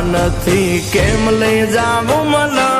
નથી કેમ લઈ જાવું મને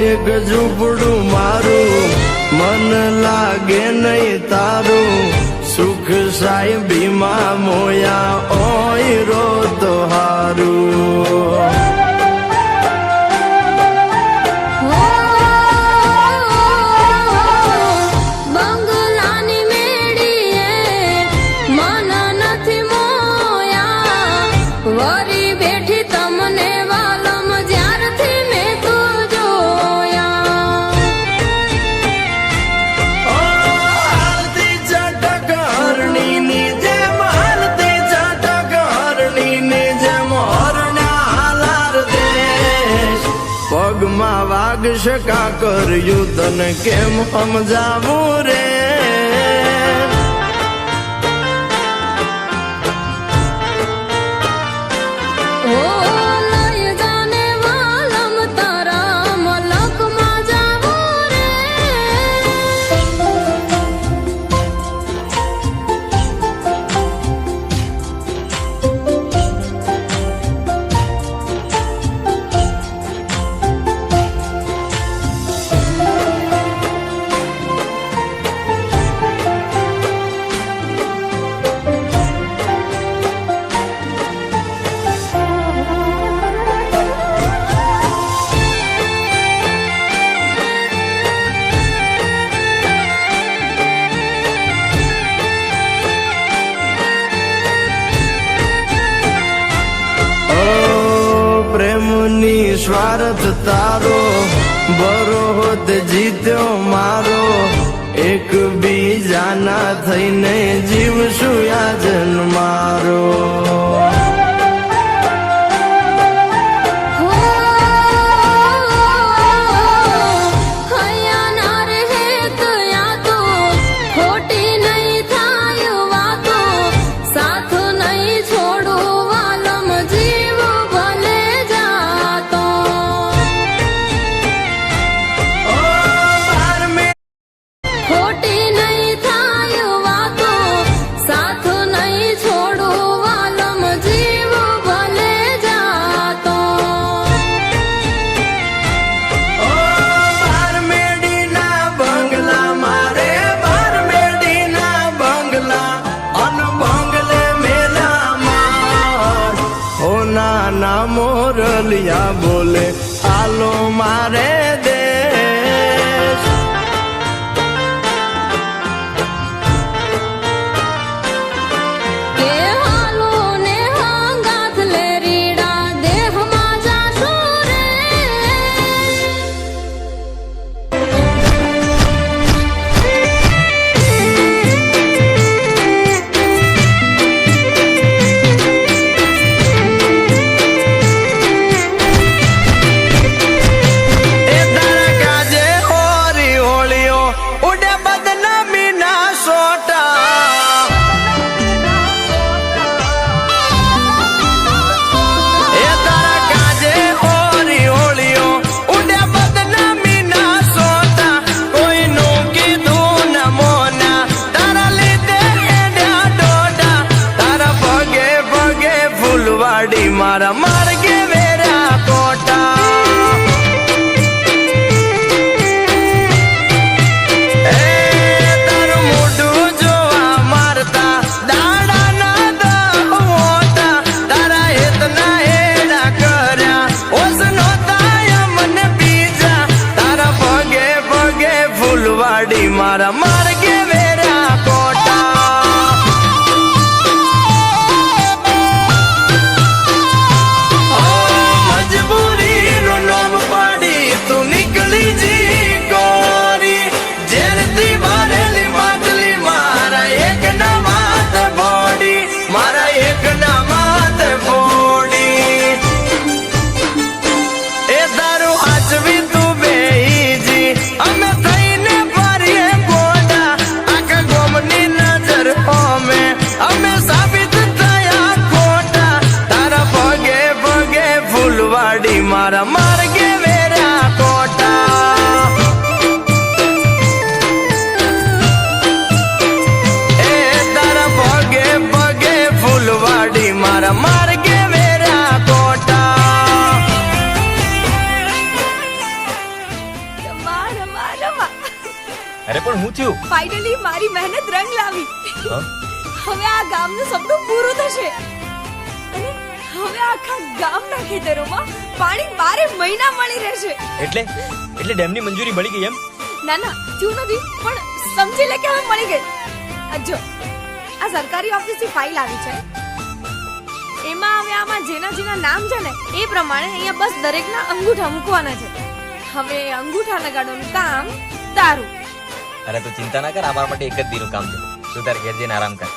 એક ઝૂંપડું મારું મન લાગે નહીં તારું સુખ સાહેબીમાં મોયા ઓય રો તો હારું પગમાં વાગશે કાકર યુદ્ધન કેમ સમજાવું રે સ્વાર્થ તારો બરોત જીત્યો મારો એક બીજાના થઈને જીવશું યાજન મારો ના મોરલિયા બોલે આલો મારે દેશ કે હાલો ને હાંગાત લે રીડા દેહમાં જાશો રે મારા માર્ગે વેરા કોટા તારું મોઢું જોવા મારતા દાડા ના દોતા તારા હેતના હેડા કર્યા ઓસ નોતા મને બીજા તારા પગે પગે ફૂલવાડી મારા માર્ગે ફૂલવાડી મારા માર્ગે વેરા કોટા એ તારા પગે પગે ફૂલવાડી મારા માર્ગે વેરા કોટા રમા રમા રમા અરે પણ હું થયું ફાઇનલી મારી મહેનત રંગ લાવી હા? હવે આ ગામનું સપનું પૂરું થશે અને હવે આખા ગામના ખેતરોમાં પાણી 12 મહિના મળી રહેશે એટલે ડેમની મંજૂરી મળી ગઈ એમ ના ના થયું નથી પણ સમજી લે કે હવે મળી ગઈ આ જો આ સરકારી ઓફિસની ફાઇલ આવી છે એમાં હવે આમાં જેના જેના નામ છે ને એ પ્રમાણે અહીંયા બસ દરેકના અંગૂઠા મૂકવાના છે હવે અંગૂઠા લગાડવાનું કામ તારું અરે તું ચિંતા ના કર અમારા માટે એક જ દીનું કામ છે તું તારે ઘેર જઈને આરામ કર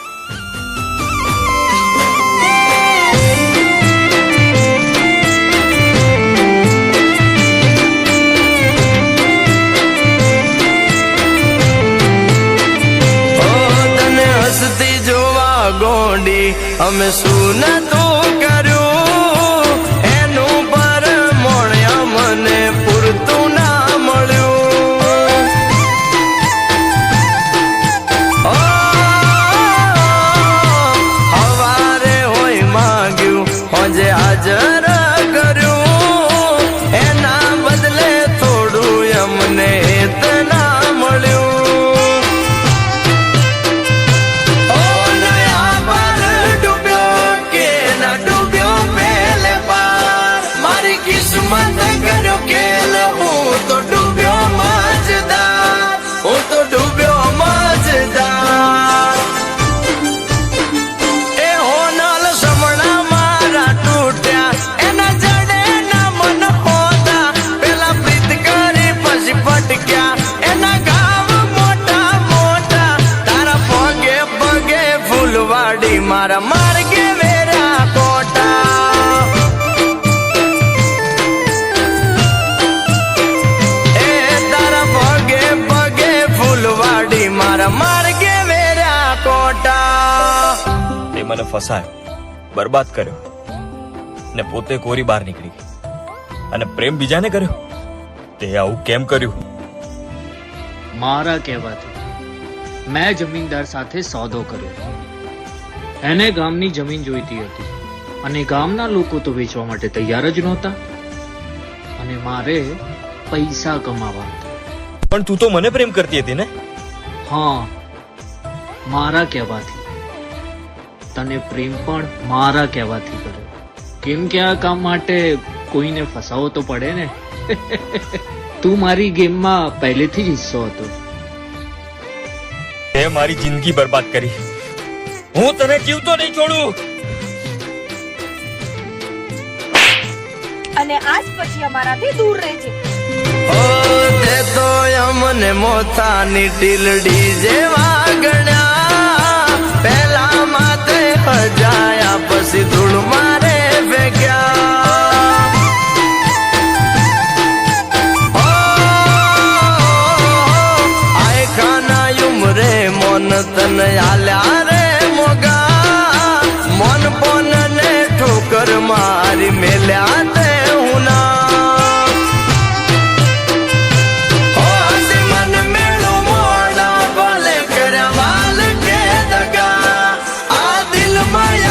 હસતી જોવા ગોંડી અમે શું નતું કર્યું એનું પર મોણ્યા મને પૂરતું ના મળ્યું ઓ, હવારે હોય માગ્યું હોજે હાજર કર્યું એના બદલે થોડું અમને એતના મળ્યું ઓ નયા પર ડૂબ્યો કે ના ડૂબ્યો પેલે પાર મારી કિસ્મત કર્યો કેલ હું તો ડૂબ્યો મજદાર હું તો ડૂબ્યો મજદાર એ હોનલ સમણા મારા તૂટ્યા એના જડે ના મન હોતા પેલા પ્રીત કરી પછી ફટક્યા એના ગાવ મોટા મોટા તારા પગે પગે ફૂલવાડી મારા માર્ગે વેરા કોટા એ તારા પગે પગે ફૂલવાડી મારા માર્ગે વેરા કોટા તે મને ફસાયો બરબાદ કર્યો ને પોતે કોરી બહાર નીકળી ગઈ અને પ્રેમ બીજાને કર્યો તે આવું કેમ કર્યું મારા કહેવાથી મેં જમીનદાર સાથે સોદો કર્યો એને ગામની જમીન જોઈતી હતી અને ગામના લોકો તો વેચવા માટે તૈયાર જ નહોતા અને મારે પૈસા કમાવા હતા પણ તું તો મને પ્રેમ કરતી હતી ને હા મારા કહેવાથી તને પ્રેમ પણ મારા કહેવાથી કર્યો કેમ કે આ કામ માટે કોઈને ફસાવો તો પડે ને તું મારી ગેમમાં પહેલેથી જ હિસ્સો હતો તે મારી જિંદગી બરબાદ કરી હું તને જીવતો નહીં છોડું અને આજ પછી અમારાથી દૂર રહેજે ઓ તે તો અમને મોથાની ટીલડી જેવા ગણ્યા પેલા માથે હજાયા પછી ધૂળ મારે ફેંક્યા ઓ, આય ખાના ઉમરે મોન તન આલ્યા રે મોગા મોન પોન ને ઠોકર મારી મેલ્યા તે હું ના ઓ મન મેળો મોડા ભલે કર્યા વાલ કે દગા આ દિલ માં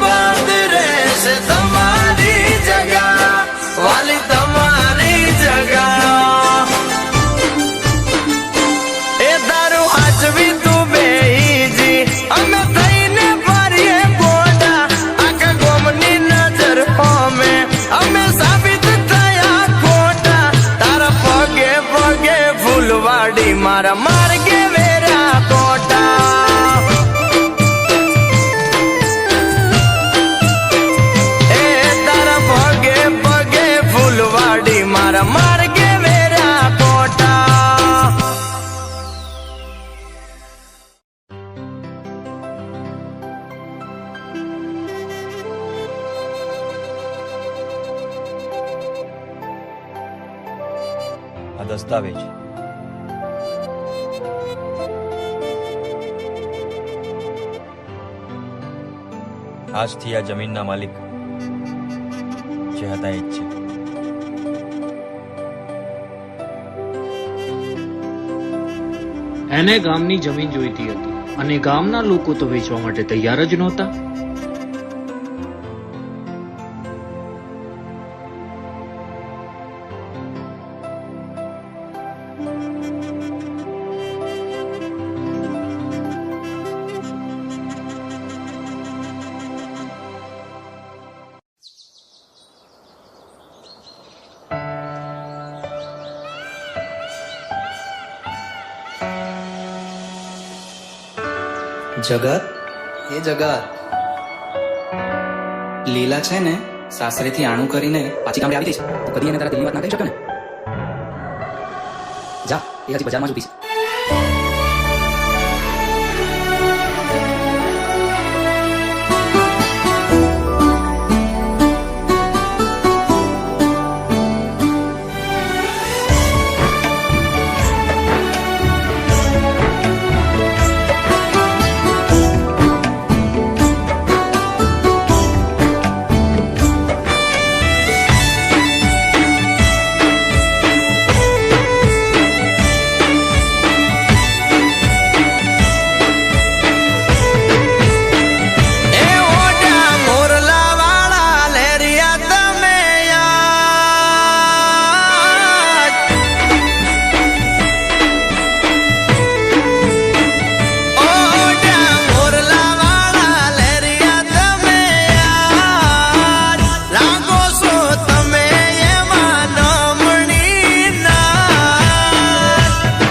બાદ રહેશે તમારી જગા વાલી તમારી જગા એ તારું હાચવી તું બેહીજી અમે થઈને ફરીએ ગોડા આખા ગોમની નજર હોમે અમે સાબિત થયા ખોટા તારા પગે પગે ફૂલવાડી મારા માર્ગે વેરા કોટા એ તારા પગે પગે ફૂલવાડી મારા માર્ગે વેરા કોટા આ દસ્તાવેજ આજથી આ જમીનના માલિક જે હતા એ જ છે એને ગામની જમીન જોઈતી હતી અને ગામના લોકો તો વેચવા માટે તૈયાર જ નહોતા. જગત એ જગત લીલા છે ને સાસરેથી આણું કરીને પાછી ગામડે આવી ગઈ છે તો કદી એને તારા દિલની વાત ના કહી શકે ને. જા એ હજી બજારમાં જ ઊભી છે. એ ઓઢા મોરલા વાળા લેરિયા તમે યાદ. ઓઢા મોરલા વાળા લેરિયા તમે યાદ. લાગો છો તમે એમાં નમણી નાથ.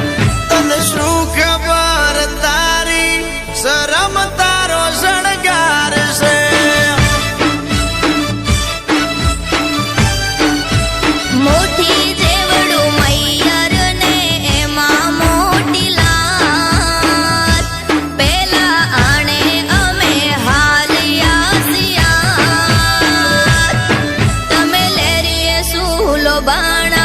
તને શું ખબર તારી શરમ તારો શણગાર છે. મોટી જેવડું મૈયર ને એમાં મોટી લાત પેલા આણે અમે હાલ્યા સિયાત તમે લેરીએ સૂલો બાણા